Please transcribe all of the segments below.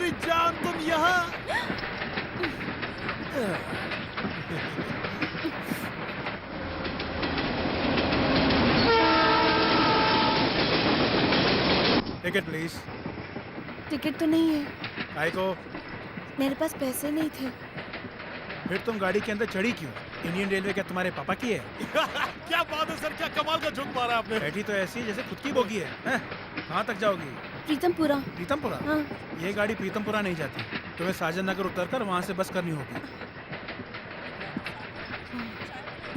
मेरी जान तुम यहाँ। Ticket please. टिकट तो नहीं है। काय को? मेरे पास पैसे नहीं थे। फिर तुम गाड़ी के अंदर चढ़ी क्यों? इंडियन रेलवे क्या तुम्हारे पापा की है? क्या बात है सर, क्या कमाल का झुक मारा आपने। बैठी तो ऐसी जैसे खुद की बोगी है, हैं? कहाँ तक जाओगी? प्रीतमपुरा। प्रीतमपुरा? हाँ। ये गाड़ी प्रीतमपुरा नहीं जाती, तुम्हें साजन नगर उतरकर वहाँ से बस करनी होगी।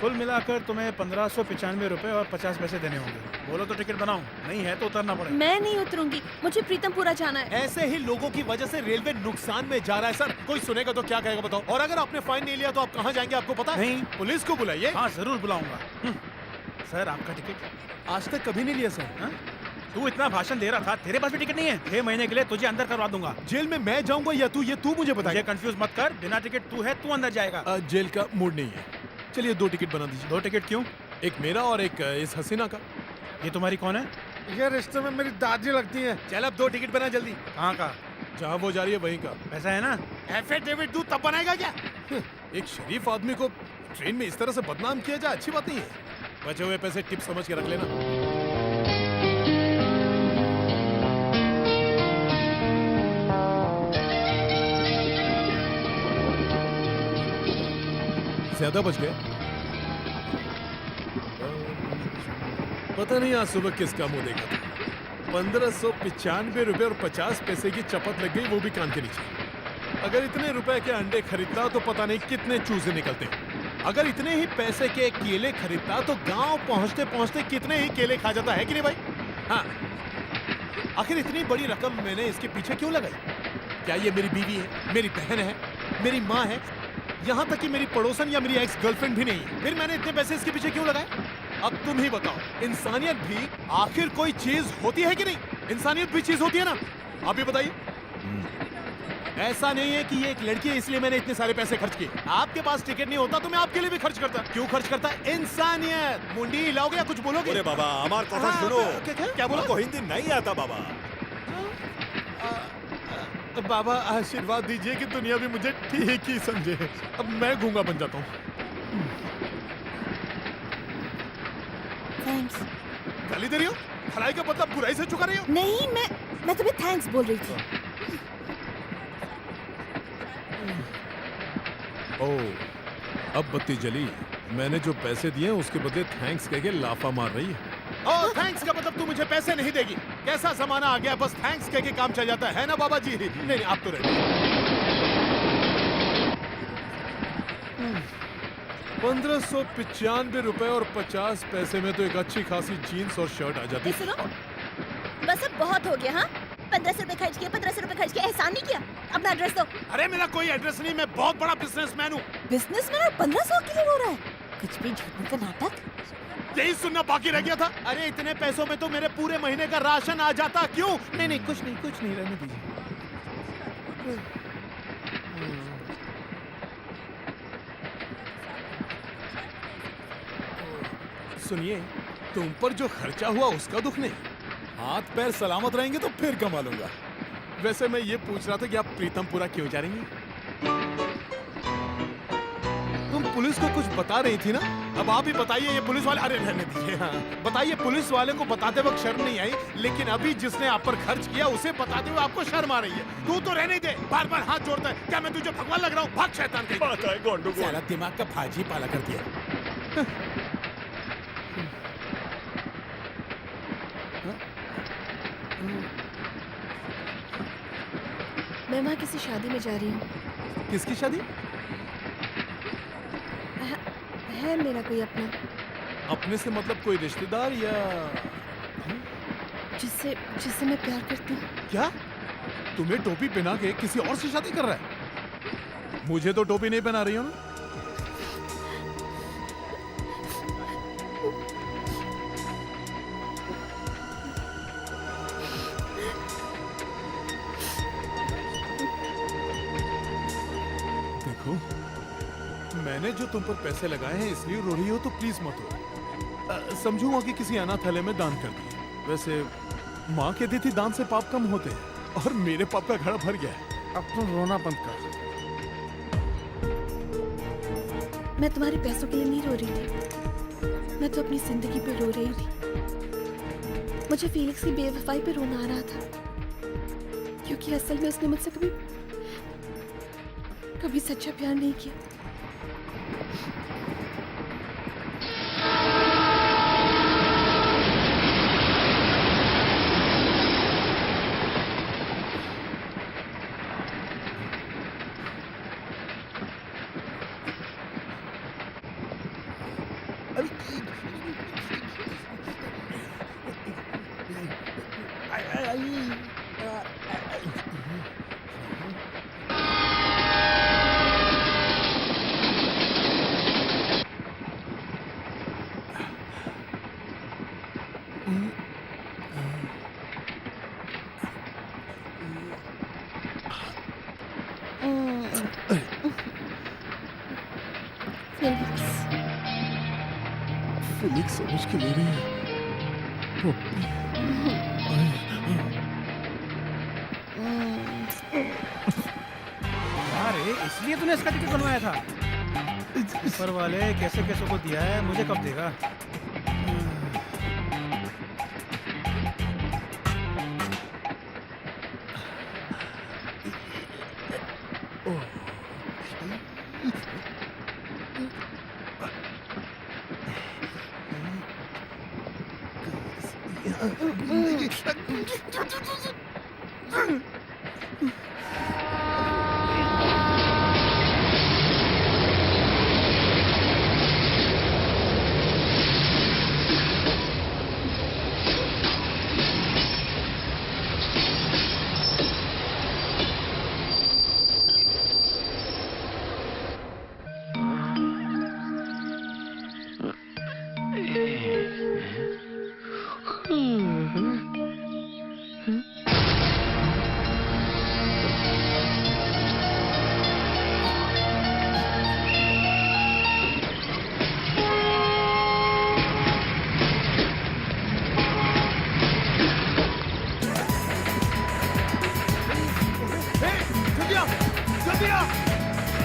कुल मिलाकर तुम्हें 1595 रुपए और 50 पैसे देने होंगे। बोलो तो टिकट बनाओ, नहीं है तो उतरना पड़ेगा। मैं नहीं उतरूंगी, मुझे प्रीतमपुरा जाना है। ऐसे ही लोगों की वजह से रेलवे नुकसान में जा रहा है सर। कोई सुनेगा तो क्या कहेगा बताओ। और अगर आपने फाइन नहीं लिया तो आप कहाँ जाएंगे आपको पता है? नहीं। पुलिस को बुलाइए। हाँ जरूर बुलाऊंगा। सर आपका टिकट? आज तक कभी नहीं लिया सर। हाँ? तू इतना भाषण दे रहा था, तेरे पास भी टिकट नहीं है? 6 महीने के लिए तुझे अंदर करवा दूंगा। जेल में मैं जाऊंगा या तू? ये तू मुझे मुझे बताइए। कंफ्यूज मत कर, बिना टिकट तू है, तू अंदर जाएगा। जेल का मूड नहीं है। चलिए 2 टिकट बना दीजिए। 2 टिकट क्यों? एक मेरा और एक इस हसीना का। ये तुम्हारी कौन है? ये रिश्ते में मेरी दादी लगती है। चल अब 2 टिकट बना जल्दी। कहाँ का? जहाँ वो जा रही है वहीं का। पैसा है ना? एफिडेविट दूं तब बनाएगा क्या? एक शरीफ आदमी को ट्रेन में इस तरह से बदनाम किया जाए, अच्छी बात नहीं है। बचे हुए पैसे टिप समझ के रख लेना। ज्यादा बच गए। पता नहीं आज सुबह किसका मुंह देखा था। 1595 रुपए और 50 पैसे की चपत लग गई, वो भी कान के नीचे। अगर इतने रुपए के अंडे खरीदता तो पता नहीं कितने चूजे निकलते। अगर इतने ही पैसे के केले खरीदता तो गांव पहुंचते पहुंचते कितने ही केले खा जाता है कि नहीं भाई? हाँ, आखिर इतनी बड़ी रकम मैंने इसके पीछे क्यों लगाई? क्या ये मेरी बीवी है, मेरी बहन है, मेरी माँ है, यहाँ तक कि मेरी पड़ोसन या मेरी एक्स गर्लफ्रेंड भी नहीं है? फिर मैंने इतने पैसे इसके पीछे क्यों लगाए? अब तुम ही बताओ, इंसानियत भी आखिर कोई चीज होती है कि नहीं? इंसानियत भी चीज होती है ना? आप ही बताइए। ऐसा नहीं है कि ये एक लड़की है इसलिए मैंने इतने सारे पैसे खर्च किए। आपके पास टिकट नहीं होता तो मैं आपके लिए भी खर्च करता। क्यों खर्च करता? इंसानियत। मुंडी हिलाओगे या कुछ बोलोगे? अरे बाबा हमार कथा सुनो। क्या बोला? को हिंदी नहीं आता बाबा। बाबा आशीर्वाद दीजिए कि दुनिया भी मुझे ठीक ही समझे। अब मैं गूंगा बन जाता हूँ। थैंक्स। गाली दे रही हो? भलाई का मतलब बुराई से चुका रही हो? नहीं, मैं तुम्हें थैंक्स बोल रही थी। ओह, अब बत्ती जली। मैंने जो पैसे दिए उसके बदले थैंक्स कह के लाफा मार रही है। ओह, थैंक्स का मतलब तू मुझे पैसे नहीं देगी? कैसा जमाना आ गया, बस थैंक्स कह के काम चल जाता है ना बाबा जी? नहीं, आप तो रहते। 1595 रुपए और 50 पैसे में तो एक अच्छी खासी जीन्स और शर्ट आ जाती। सुनो, बस अब बहुत हो गया। हाँ, 1500 रुपए खर्च किए, 1500 रुपए खर्च किए, एहसान नहीं किया। अपना एड्रेस दो। अरे मेरा कोई एड्रेस नहीं, मैं बहुत बड़ा बिजनेसमैन हूँ। बिजनेसमैन और 1500 के लिए रो रहा है? कुछ भी झूठने का नाटक। यही सुनना बाकी रह गया था। अरे इतने पैसों में तो मेरे पूरे महीने का राशन आ जाता। क्यों? नहीं नहीं, कुछ नहीं, रहने दीजिए। सुनिए, तुम पर जो खर्चा हुआ उसका दुख नहीं, हाथ पैर सलामत रहेंगे तो फिर कमा लूंगा। वैसे मैं ये पूछ रहा था कि आप प्रीतमपुरा क्यों जा रही हैं? तुम पुलिस को कुछ बता रही थी ना? अब आप ही बताइए। ये पुलिस वाले, अरे रहने दीजिए। हाँ, बताइए, पुलिस वाले को बताते वक्त शर्म नहीं आई, लेकिन अभी जिसने आप पर खर्च किया उसे बताते हुए आपको शर्म आ रही है। तू तो रहने दे, बार बार हाथ जोड़ता है। क्या मैं तुझे भगवान लग रहा हूँ? भाग शैतान कहीं। पता है गोंडू को। साला दिमाग का भाजी पाला कर दिया। मैं वहाँ किसी शादी में जा रही हूँ। किसकी शादी? है मेरा कोई अपना, अपने से मतलब कोई रिश्तेदार या? जिससे मैं प्यार करती हूँ। क्या तुम्हें टोपी पहना के किसी और से शादी कर रहा है? मुझे तो टोपी नहीं पहना रही हो ना? देखो, मैंने जो तुम पर पैसे लगाए हैं इसलिए रो रही हो तो प्लीज मत रो। समझूंगा कि किसी अनाथालय में दान कर दिए। वैसे माँ कहती थी दान से पाप कम होते हैं, और मेरे पाप का घड़ा भर गया है। अब तो रोना बंद कर। मैं तुम्हारे पैसों के लिए नहीं रो रही थी, मैं तो अपनी जिंदगी पे रो रही थी। मुझे फीलिक्स की बेवफाई पे रोना आ रहा था, क्योंकि असल में उसने मुझसे कभी सच्चा प्यार नहीं किया। फिलिक्स समझ के ले रही है। अरे इसलिए तूने इसका टिकट बनवाया था? ऊपर वाले कैसे कैसे को दिया है, मुझे कब देगा?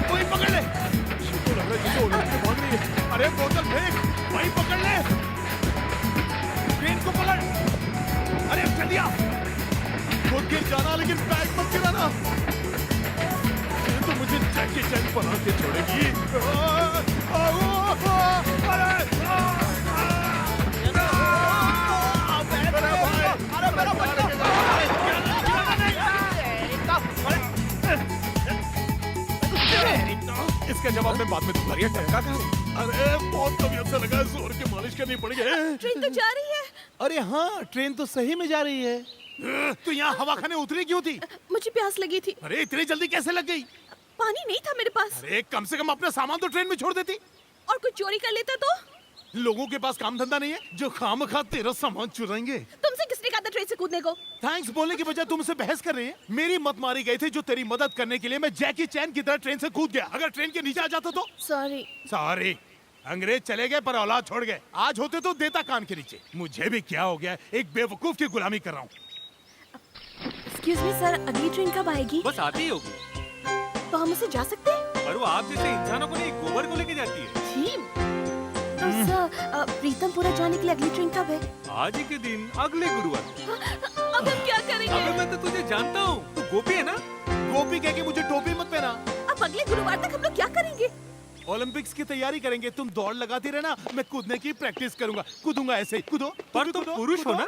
कोई पकड़ ले। तो लग रहा है जैसे ओलंपिक भाग रही है। अरे बोतल फेंक, वहीं पकड़ ले। ट्रेन को पकड़। अरे जल्दिया। खुद गिर जाना लेकिन बैग मत गिराना। ये तो मुझे जैकी चैन बना के छोड़ेगी। इसका जवाब मैं बाद में दूंगा। ये टक्का कहाँ? अरे बहुत तबीयत से लगा, जोर की मालिश करनी पड़ेगी। ट्रेन तो जा रही है। अरे हाँ, ट्रेन तो सही में जा रही है। तू यहाँ हवा खाने उतरी क्यों थी? मुझे प्यास लगी थी। अरे इतनी जल्दी कैसे लग गई? पानी नहीं था मेरे पास। अरे कम से कम अपना सामान तो ट्रेन में छोड़ देती। और कुछ चोरी कर लेता तो? लोगों के पास काम धंधा नहीं है जो खामखा तेरा सामान चुराएंगे। तुमसे किसने कहा था ट्रेन से कूदने को? थैंक्स बोलने की बजाय तुमसे बहस कर रही है। मेरी मत मारी गई थी जो तेरी मदद करने के लिए मैं जैकी चैन की तरह ट्रेन से कूद गया। अगर ट्रेन के नीचे आ जाता तो? सॉरी। सॉरी। अंग्रेज चले गए पर औलाद छोड़ गए। आज होते तो देता कान के नीचे। मुझे भी क्या हो गया, एक बेवकूफ की गुलामी कर रहा हूँ। एक्सक्यूज मी सर, अगली ट्रेन कब आएगी? बस आती ही होगी। तो हम उसे जा सकते हैं? पर वो आप जैसे इंसानों को नहीं, गोबर को लेके जाती है। जी। तो सर, प्रीतमपुरा जाने के लिए अगली ट्रेन कब है? आज ही के दिन, अगले गुरुवार। अब हम क्या करेंगे? अबे मैं तो तुझे जानता हूँ, तू गोपी है ना? गोपी कह के मुझे टोपी मत पहना। अब अगले गुरुवार तक हम लोग क्या करेंगे? ओलंपिक्स की तैयारी करेंगे। तुम दौड़ लगाती रहना, मैं कूदने की प्रैक्टिस करूंगा। कूदूंगा ऐसे ही। कूदो। पर तुम पुरुष हो ना?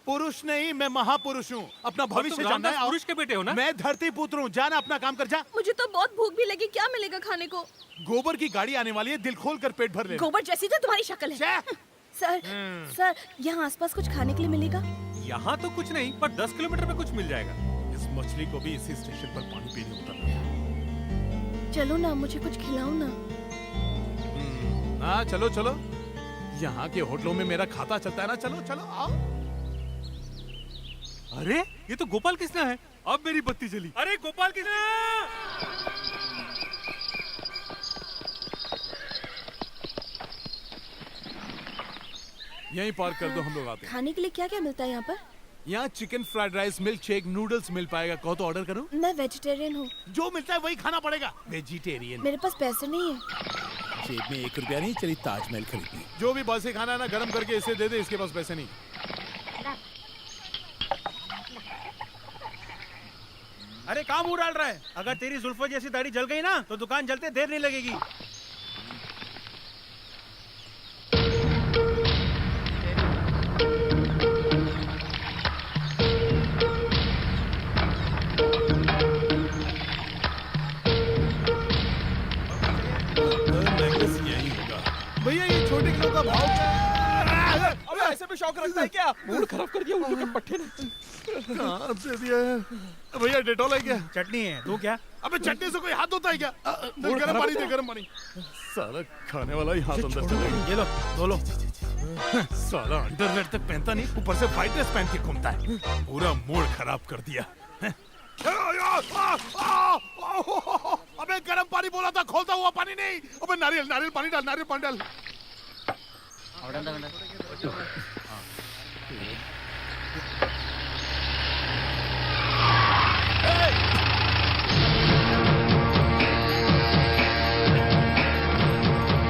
पुरुष नहीं, मैं महापुरुष हूँ। अपना भविष्य जानना है। पुरुष के बेटे हो ना? मैं धरती पुत्र हूँ। जाना अपना काम कर जा। मुझे तो बहुत भूख भी लगी, क्या मिलेगा खाने को? गोबर की गाड़ी आने वाली है, दिल खोल कर पेट भर ले। गोबर जैसी तो तुम्हारी शक्ल है। सर, सर, यहाँ आसपास कुछ खाने के लिए मिलेगा? यहाँ तो कुछ नहीं, पर 10 किलोमीटर में कुछ मिल जाएगा। इस मछली को भी इसी स्टेशन पर पानी पीने उतरना। चलो ना, मुझे कुछ खिलाओ ना। हाँ चलो चलो, यहाँ के होटलों में मेरा खाता चलता है ना। चलो चलो आओ। अरे ये तो गोपाल कृष्णा है। अब मेरी बत्ती जली। अरे गोपाल कृष्णा! यहीं पार्क कर दो, हम लोग आते हैं। खाने के लिए क्या क्या मिलता है यहाँ पर? यहाँ chicken fried rice, milk shake, noodles मिल पाएगा। कहो तो ऑर्डर करूँ? मैं वेजिटेरियन हूँ। जो मिलता है वही खाना पड़ेगा। वेजिटेरियन। मेरे पास पैसे नहीं है। जेब में 1 रुपया नहीं, चली ताजमहल खरीदनी। जो भी बासी खाना है ना, गरम करके इसे दे दे, इसके पास पैसे नहीं। अरे कहाँ मुंह डाल रहा है? अगर तेरी जुल्फों जैसी दाढ़ी जल गई ना तो दुकान जलते देर नहीं लगेगी। भैया ये छोटे किलो का भाव क्या? अबे ऐसे भी शौक रखता है क्या? मूड खराब कर दिया उल्लू के पट्टे ने। कहाँ से दिया है? भैया डेटॉल है क्या? चटनी है, तू क्या? अबे चटनी से कोई हाथ धोता है क्या? दे गरम पानी, दे गरम पानी। साला खाने वाला ही हाथ अंदर चला गया। ये लो, धो लो। साला अंडरवेयर तक पहनता नहीं, ऊपर से व्हाइट ड्रेस पहन के घूमता है। पूरा मूड खराब कर दिया। अबे गरम पानी बोला था, खोलता हुआ पानी नहीं। अबे नारियल नारियल पानी डाल, नारियल पानी डाल।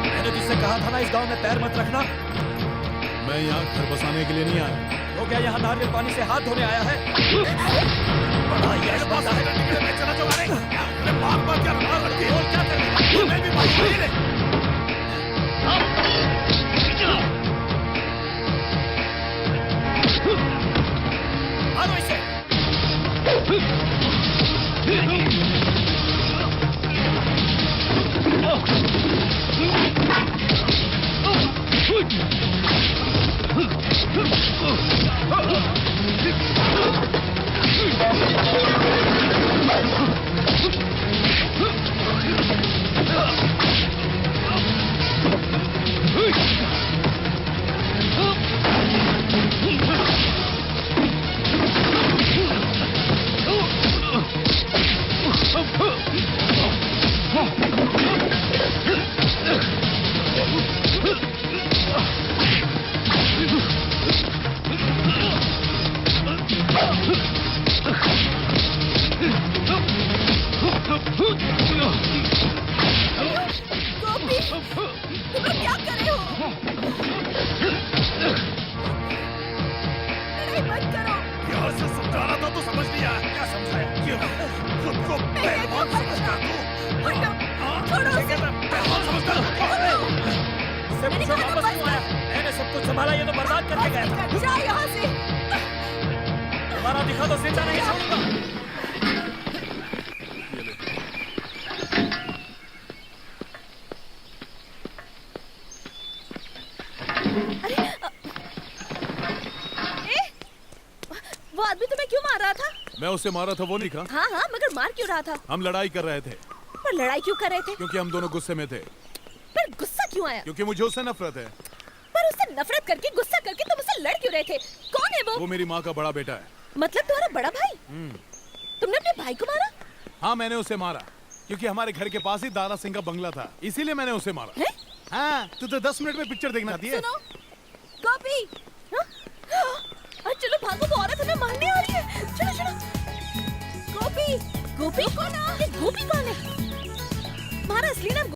मैंने तुझसे कहा था ना इस गांव में पैर मत रखना। मैं यहाँ घर बसाने के लिए नहीं आया। तो क्या यहाँ नारियल पानी से हाथ धोने आया है? बड़ा यश बंदा है। मैं चला जाऊंगा। अरे मार मार क्या मार रखी है? और क्या करेगा? मैं भी मार नहीं रे। मारो इसे। गोपी, तुम लोग क्या कर रहे हो? लड़ाई बंद करो। प्यार से समझा रहा था तो समझ नहीं आया। क्या समझाया? क्यों? खुद को पहलवान समझता तू? हटो, छोड़ो उसे। पहलवान समझता तू? इससे मैंने पूछो कहा वापस था क्यों आया? मैंने सब कुछ संभाला, ये तो बर्बाद करके गया था। जा यहाँ से। तुम्हारा दिखा तो जिंदा नहीं छोड़ूंगा। वो आदमी तुम्हें क्यों मार रहा था? मैं उसे मारा था वो नहीं कहा। हाँ हाँ, मगर मार क्यों रहा था? हम लड़ाई कर रहे थे। पर लड़ाई क्यों कर रहे थे? क्योंकि हम दोनों गुस्से में थे। पर गुस्सा क्यों आया? क्योंकि मुझे उससे नफरत है। पर उससे नफरत करके, गुस्सा करके तुम उससे लड़ क्यों रहे थे? कौन है वो? वो मेरी माँ का बड़ा बेटा है। मतलब तुम्हारा बड़ा भाई? तुमने अपने भाई को मारा? हाँ, मैंने उसे मारा क्योंकि हमारे घर के पास ही दारा सिंह का बंगला था, इसीलिए मैंने उसे मारा। है? हाँ, तू तो 10 मिनट में पिक्चर देखना चाहती है। सुनो, गोपी, हाँ? चलो भागो, वो औरत हमें मारने आ रही है। चलो चलो। गोपी, गोपी कौन है? गोपी कौन है? तुम्हारा असली नाम